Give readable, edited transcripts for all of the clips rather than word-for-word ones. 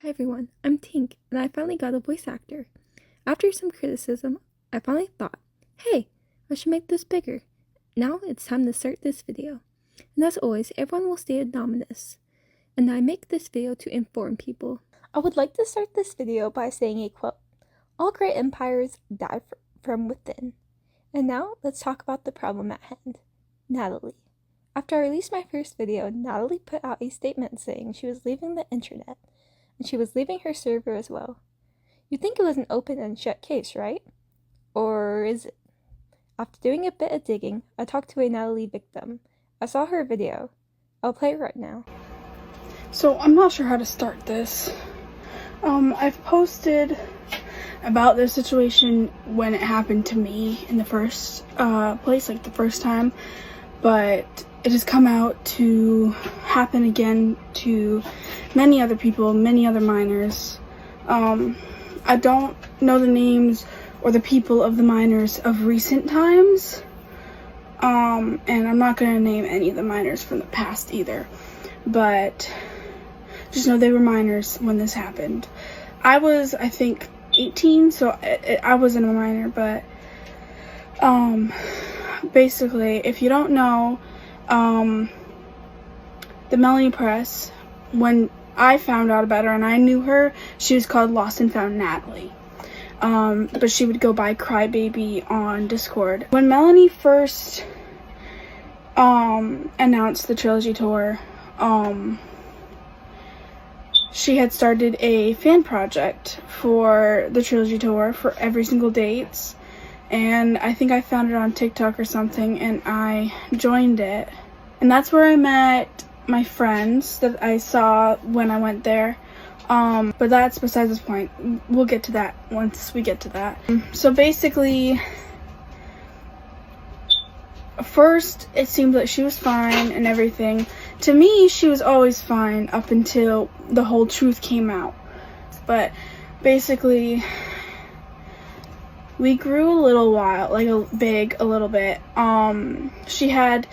Hi everyone, I'm Tink, and I finally got a voice actor. After some criticism, I finally thought, hey, I should make this bigger. Now it's time to start this video. And as always, everyone will stay anonymous. And I make this video to inform people. I would like to start this video by saying a quote. All great empires die from within. And now let's talk about the problem at hand. Natalie. After I released my first video, Natalie put out a statement saying she was leaving the internet. And she was leaving her server as well. You'd think it was an open and shut case, right? Or is it? After doing a bit of digging, I talked to a Natalie victim. I saw her video. I'll play it right now. So I'm not sure how to start this. I've posted about this situation when it happened to me in the first place, like the first time, but it has come out to happen again to many other people, many other minors. I don't know the names or the people of the minors of recent times, and I'm not going to name any of the minors from the past either, but just know they were minors when this happened. I was, I think, 18, so I wasn't a minor, but basically, if you don't know, the Melanie Press, when I found out about her and I knew her, she was called Lost and Found Natalie. But she would go by Crybaby on Discord. When Melanie first announced the trilogy tour, she had started a fan project for the trilogy tour for every single dates. And I think I found it on TikTok or something, and I joined it. And that's where I met my friends that I saw when I went there. But that's besides the point. We'll get to that once we get to that. So basically, first it seemed like she was fine and everything. To me, she was always fine up until the whole truth came out. But basically, we grew a little while, like a little bit. She had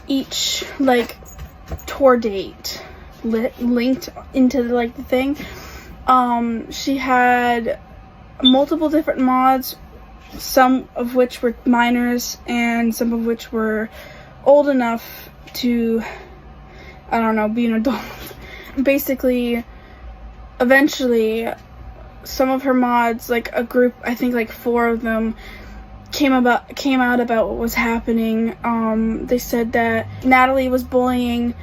each tour date linked into the thing. She had multiple different mods, some of which were minors and some of which were old enough to, I don't know, be an adult. Basically, eventually, some of her mods, a group, I think 4 of them, came out about what was happening. They said that Natalie was bullying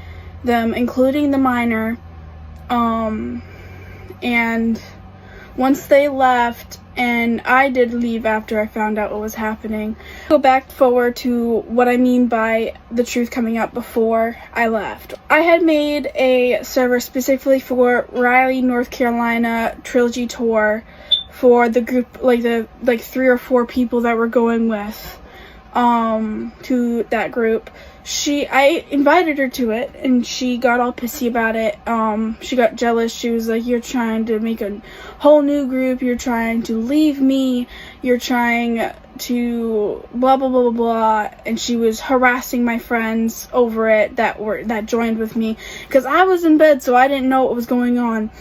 them, including the minor, and once they left, and I did leave after I found out what was happening. Go back forward to what I mean by the truth coming out before I left. I had made a server specifically for Raleigh, North Carolina trilogy tour for the group, the 3 or 4 people that were going with to that group. I invited her to it, and she got all pissy about it. She got jealous. She was like, you're trying to make a whole new group, you're trying to leave me, you're trying to blah blah blah blah blah, and she was harassing my friends over it that joined with me, because I was in bed, so I didn't know what was going on.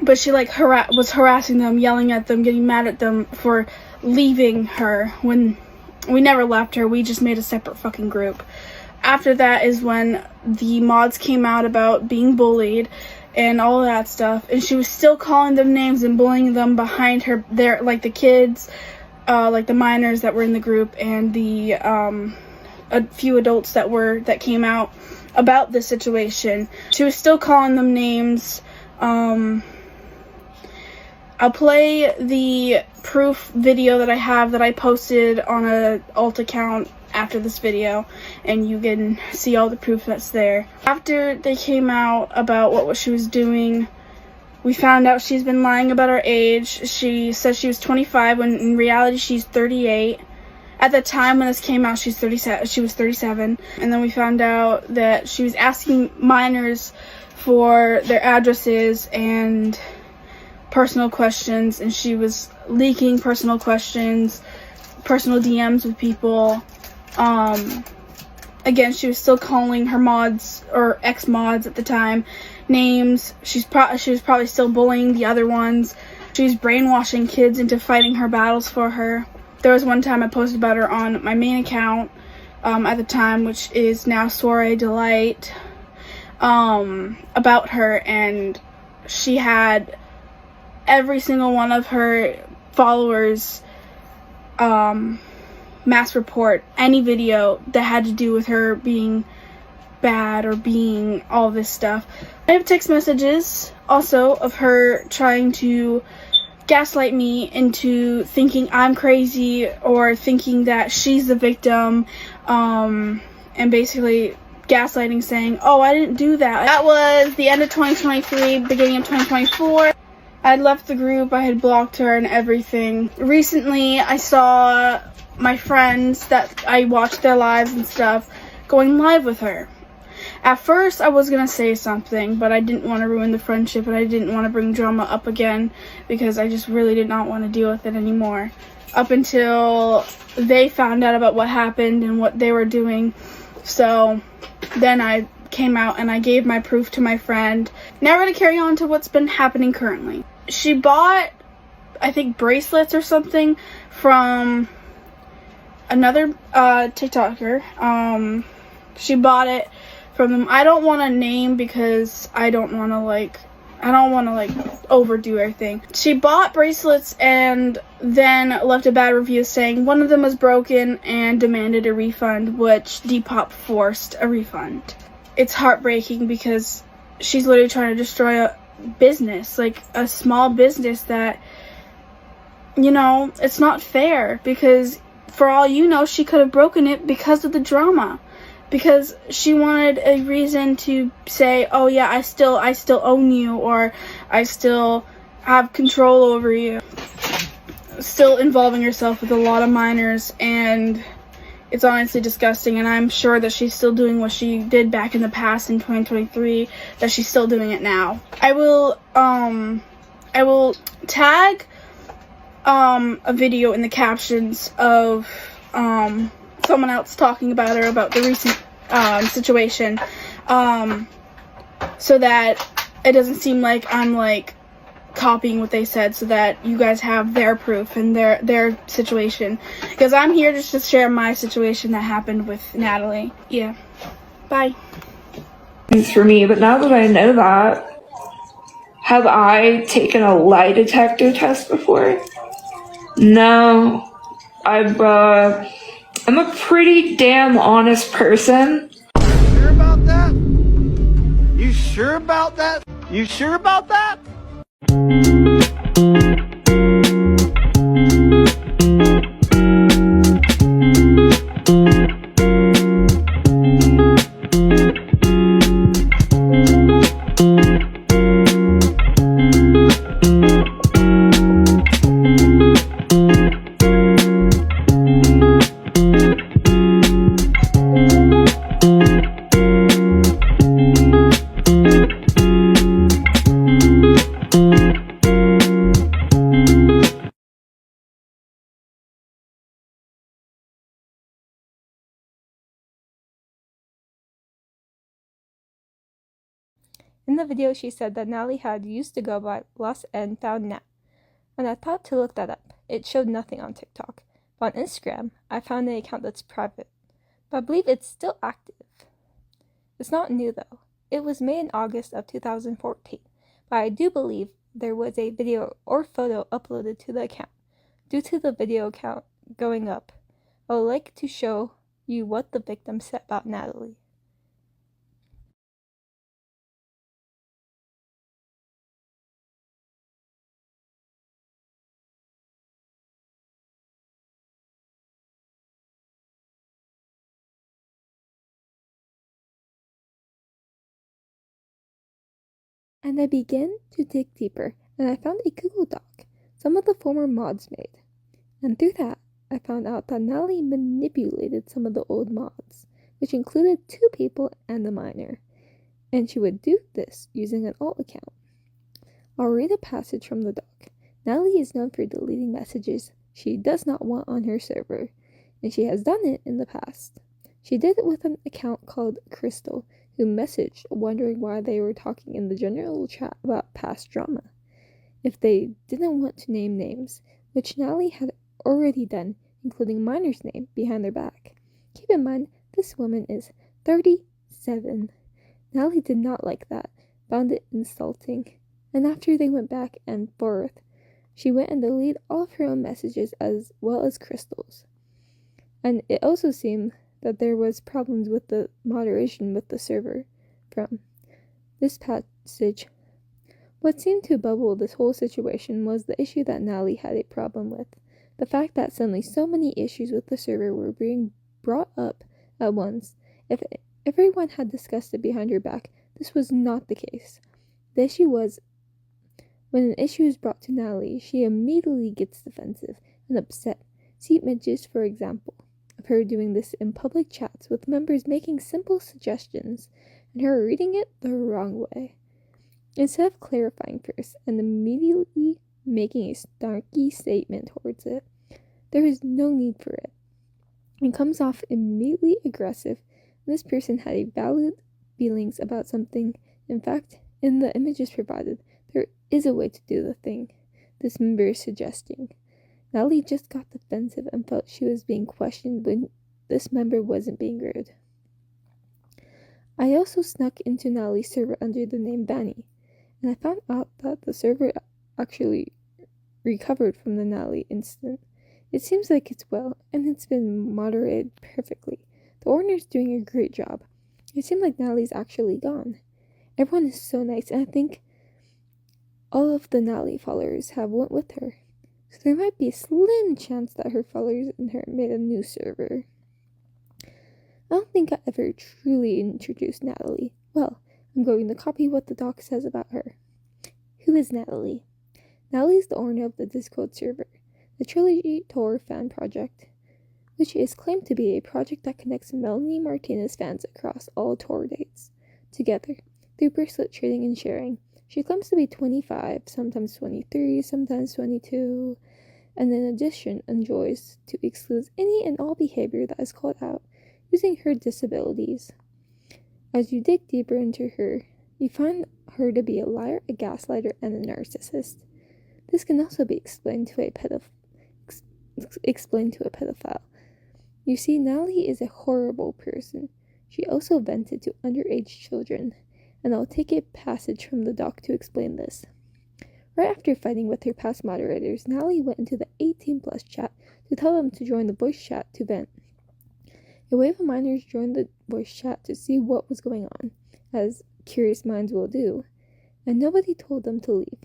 But she was harassing them, yelling at them, getting mad at them for leaving her when we never left her. We just made a separate fucking group. After that is when the mods came out about being bullied and all that stuff, and she was still calling them names and bullying them behind her, the kids, the minors that were in the group, and the a few adults that came out about the situation. She was still calling them names. I'll play the proof video that I have that I posted on a alt account after this video, and you can see all the proof that's there. After they came out about what she was doing, we found out she's been lying about her age. She said she was 25 when in reality she's 38. At the time when this came out, she was 37. And then we found out that she was asking minors for their addresses and personal questions, and she was leaking personal questions, personal DMs with people. Again, she was still calling her mods, or ex-mods at the time, names. She was probably still bullying the other ones. She was brainwashing kids into fighting her battles for her. There was one time I posted about her on my main account at the time, which is now Soiree Delight, about her, and she had every single one of her followers mass report any video that had to do with her being bad or being all this stuff. I have text messages also of her trying to gaslight me into thinking I'm crazy or thinking that she's the victim, and basically gaslighting, saying, oh, I didn't do that. That was the end of 2023, beginning of 2024. I had left the group, I had blocked her and everything. Recently, I saw my friends that I watched their lives and stuff going live with her. At first, I was gonna say something, but I didn't want to ruin the friendship and I didn't want to bring drama up again because I just really did not want to deal with it anymore. Up until they found out about what happened and what they were doing. So then I came out and I gave my proof to my friend. Now we're gonna carry on to what's been happening currently. She bought, I think, bracelets or something from another TikToker. She bought it from them. I don't want to name because I don't want to overdo everything. She bought bracelets and then left a bad review saying one of them was broken and demanded a refund, which Depop forced a refund. It's heartbreaking because she's literally trying to destroy a business, like a small business that, you know, it's not fair, because for all you know, she could have broken it because of the drama. Because she wanted a reason to say, oh yeah, I still own you, or I still have control over you. Still involving herself with a lot of minors, and it's honestly disgusting, and I'm sure that she's still doing what she did back in the past in 2023, that she's still doing it now. I will tag a video in the captions of someone else talking about her, about the recent situation, so that it doesn't seem like I'm like copying what they said, so that you guys have their proof and their situation, because I'm here just to share my situation that happened with Natalie. Yeah, bye. It's for me, but now that I know that, have I taken a lie detector test before? No. I'm a pretty damn honest person. Sure about that? You sure about that? You sure about that? In the video, she said that Natalie had used to go by Lost and Found Nat, and I thought to look that up. It showed nothing on TikTok, but on Instagram, I found an account that's private, but I believe it's still active. It's not new though. It was made in August of 2014, but I do believe there was a video or photo uploaded to the account. Due to the video count going up, I would like to show you what the victim said about Natalie. And I began to dig deeper, and I found a Google Doc some of the former mods made. And through that, I found out that Natalie manipulated some of the old mods, which included 2 people and a minor. And she would do this using an alt account. I'll read a passage from the doc. Natalie is known for deleting messages she does not want on her server, and she has done it in the past. She did it with an account called Crystal, who messaged wondering why they were talking in the general chat about past drama. If they didn't want to name names, which Natalie had already done, including Miner's name behind their back. Keep in mind, this woman is 37. Natalie did not like that, found it insulting, and after they went back and forth, she went and deleted all of her own messages as well as Crystal's. And it also seemed that there was problems with the moderation with the server from this passage. What seemed to bubble this whole situation was the issue that Natalie had a problem with. The fact that suddenly so many issues with the server were being brought up at once. If everyone had discussed it behind her back, this was not the case. The issue was, when an issue is brought to Natalie, she immediately gets defensive and upset. See images, for example, of her doing this in public chats with members making simple suggestions and her reading it the wrong way. Instead of clarifying first and immediately making a snarky statement towards it, there is no need for it. It comes off immediately aggressive, and this person had a valid feelings about something. In fact, in the images provided, there is a way to do the thing this member is suggesting. Natalie just got defensive and felt she was being questioned when this member wasn't being rude. I also snuck into Natalie's server under the name Vanny, and I found out that the server actually recovered from the Natalie incident. It seems like it's well, and it's been moderated perfectly. The owner's doing a great job. It seemed like Natalie's actually gone. Everyone is so nice, and I think all of the Natalie followers have went with her. So there might be a slim chance that her followers and her made a new server. I don't think I ever truly introduced Natalie. Well, I'm going to copy what the doc says about her. Who is Natalie? Natalie is the owner of the Discord server, the Trilogy Tour fan project, which is claimed to be a project that connects Melanie Martinez fans across all tour dates together through bracelet trading and sharing. She claims to be 25, sometimes 23, sometimes 22, and in addition enjoys to exclude any and all behavior that is called out using her disabilities. As you dig deeper into her, you find her to be a liar, a gaslighter, and a narcissist. This can also be explained to a pedophile. You see, Natalie is a horrible person. She also vented to underage children, and I'll take a passage from the doc to explain this. Right after fighting with her past moderators, Natalie went into the 18+ chat to tell them to join the voice chat to vent. A wave of minors joined the voice chat to see what was going on, as curious minds will do, and nobody told them to leave.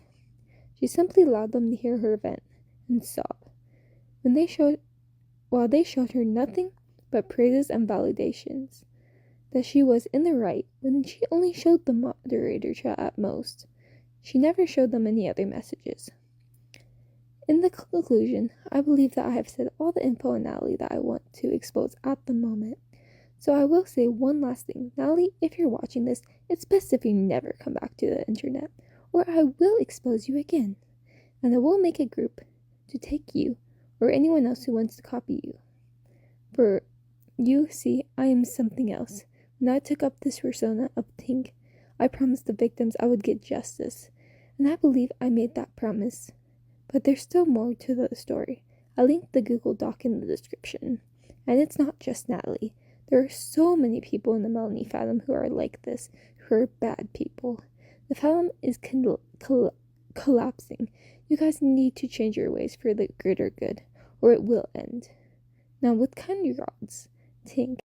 She simply allowed them to hear her vent and sob. While they showed her nothing but praises and validations, that she was in the right when she only showed the moderator chat at most. She never showed them any other messages. In the conclusion, I believe that I have said all the info on Natalie that I want to expose at the moment. So I will say one last thing. Natalie, if you're watching this, it's best if you never come back to the internet, or I will expose you again. And I will make a group to take you, or anyone else who wants to copy you. For you see, I am something else. When I took up this persona of Tink, I promised the victims I would get justice, and I believe I made that promise. But there's still more to the story. I linked the Google Doc in the description. And it's not just Natalie. There are so many people in the Melanie Fathom who are like this, who are bad people. The Fathom is collapsing. You guys need to change your ways for the greater good, or it will end. Now, with kind regards, Tink.